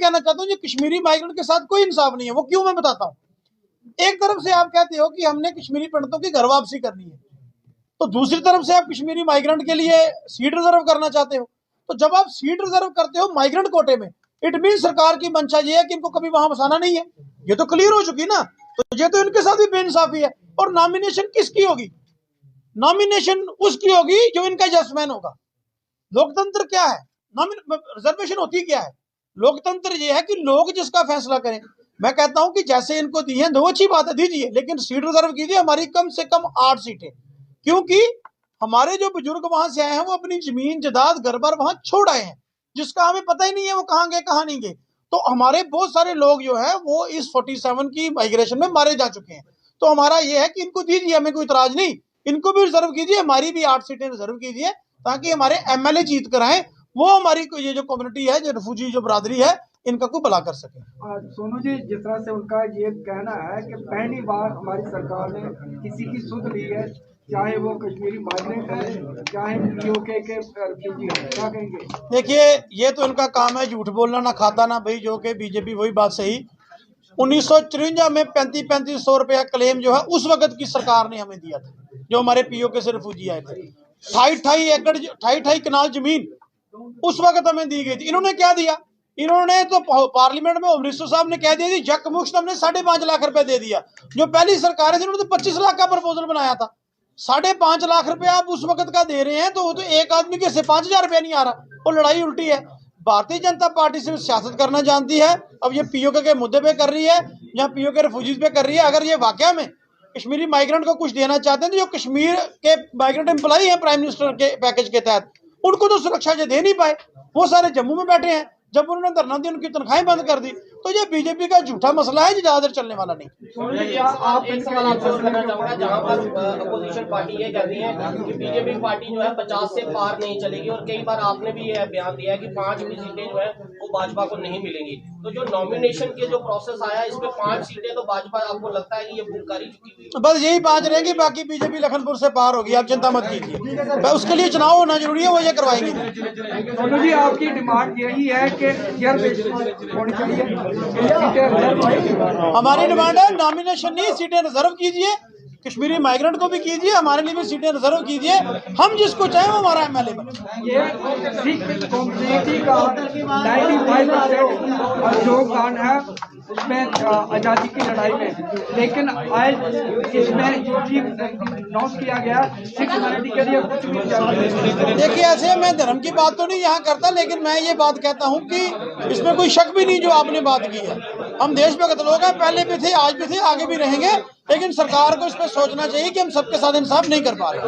कहना चाहता हूँ, ये कश्मीरी माइग्रेंट के साथ कोई इंसाफ नहीं है। वो क्यों, मैं बताता हूँ। एक तरफ से आप कहते हो कि हमने कश्मीरी पंडितों की घर वापसी करनी है, तो दूसरी तरफ से आप कश्मीरी माइग्रेंट के लिए सीट रिजर्व करना चाहते हो। तो जब आप सीट रिजर्व करते हो माइग्रेंट कोटे में, इट मीन सरकार की मंशा ये है कि इनको कभी वहां बसाना नहीं है। ये तो क्लियर हो चुकी ना। तो ये तो इनके साथ भी बेइंसाफी है। और नॉमिनेशन किसकी होगी? नॉमिनेशन उसकी होगी जो इनका यसमैन होगा। लोकतंत्र क्या है? रिजर्वेशन होती क्या है? लोकतंत्र ये है कि लोग जिसका फैसला करें। मैं कहता हूं कि जैसे इनको दी है दो अच्छी बात है, दीजिए, लेकिन सीट रिजर्व कीजिए हमारी कम से कम 8 सीटें, क्योंकि हमारे जो बुजुर्ग वहां से आए हैं वो अपनी जमीन जदाद घर बार वहां छोड़ आए हैं, जिसका हमें पता ही नहीं है वो कहां गए कहां नहीं गए। तो हमारे बहुत सारे लोग जो है वो इस 47 की माइग्रेशन में मारे जा चुके हैं। तो हमारा ये है कि इनको दीजिए, हमें कोई इतराज नहीं, इनको भी रिजर्व कीजिए, हमारी भी 8 सीटें रिजर्व कीजिए, ताकि हमारे एमएलए जीत कर आए, वो हमारी ये जो कम्युनिटी है, जो रिफ्यूजी जो बरादरी है, इनका कोई भला कर सके। सोनू जी, जिस तरह से उनका ये कहना है कि पहली बार हमारी सरकार ने किसी की सुध ली है, चाहे वो कश्मीरी माइग्रेंट है, चाहे पीओके के रिफ्यूजी है, क्या कहेंगे? देखिए, ये तो इनका काम है झूठ बोलना, ना खाता ना भाई, जो कि बीजेपी, वही बात सही। 1953 में 3500 रुपया क्लेम जो है उस वक्त की सरकार ने हमें दिया था, जो हमारे पीओके से रिफ्यूजी आए थे। 28 एकड़ 28 कनाल जमीन उस वक्त हमें दी गई थी। इन्होंने क्या दिया? इन्होंने तो पार्लियामेंट में होम मिनिस्टर साहब ने कह दिया थी जक मुश्त हमने 5.5 लाख रुपए दे दिया। जो पहली सरकार है उन्होंने तो 25 लाख का प्रपोजल बनाया था। 5.5 लाख रुपया आप उस वक्त का दे रहे हैं, तो वो तो एक आदमी के से 5,000 रुपया नहीं आ रहा। वो लड़ाई उल्टी है। भारतीय जनता पार्टी सिर्फ सियासत करना जानती है। अब ये पीओके के मुद्दे पे कर रही है या पीओके रिफ्यूजीज पे कर रही है। अगर ये वाकया में कश्मीरी माइग्रेंट को कुछ देना चाहते हैं, तो जो कश्मीर के माइग्रेंट एम्प्लॉई हैं प्राइम मिनिस्टर के पैकेज के तहत, उनको तो सुरक्षा ये दे नहीं पाए। वो सारे जम्मू में बैठे हैं। जब उन्होंने धरना दिया उनकी तनख्वाहें बंद कर दी। तो ये बीजेपी का झूठा मसला है, ज्यादा देर चलने वाला नहीं। आप एक सवाल आपसे करना चाहूंगा, जहां पर अपोजिशन पार्टी ये कहती है कि बीजेपी पार्टी जो है 50 से पार नहीं चलेगी, और कई बार आपने भी ये बयान दिया है कि 5 भी सीटें जो है वो भाजपा को नहीं मिलेंगी। तो जो नॉमिनेशन के जो प्रोसेस आया, इसमें 5 सीटें तो भाजपा, आपको लगता है कि ये बुक करी चुकी हुई? बस यही 5 रहेगी, बाकी बीजेपी लखनपुर से पार होगी, आप चिंता मत कीजिए। उसके लिए चुनाव होना जरूरी है, वो ये करवाएंगे। सोनू जी, आपकी डिमांड यही है कि होनी चाहिए, हमारी डिमांड है नॉमिनेशन नहीं, सीटें रिजर्व कीजिए, कश्मीरी माइग्रेंट को भी कीजिए, हमारे लिए भी सीटें रिजर्व कीजिए। हम जिसको चाहे वो हमारा एमएलए बने। ये सिख कम्युनिटी का 95% योगदान है उसमें आज़ादी की लड़ाई में, लेकिन आज इसमें जो चीज अनाउंस किया गया सिख कम्युनिटी के लिए कुछ भी। देखिए, ऐसे मैं धर्म की बात तो नहीं यहाँ करता, लेकिन मैं ये बात कहता हूँ कि इसमें कोई शक भी नहीं जो आपने बात की है। हम देशभक्त लोग हैं, पहले भी थे, आज भी थे, आगे भी रहेंगे, लेकिन सरकार को इस पर सोचना चाहिए कि हम सबके साथ इंसाफ नहीं कर पा रहे।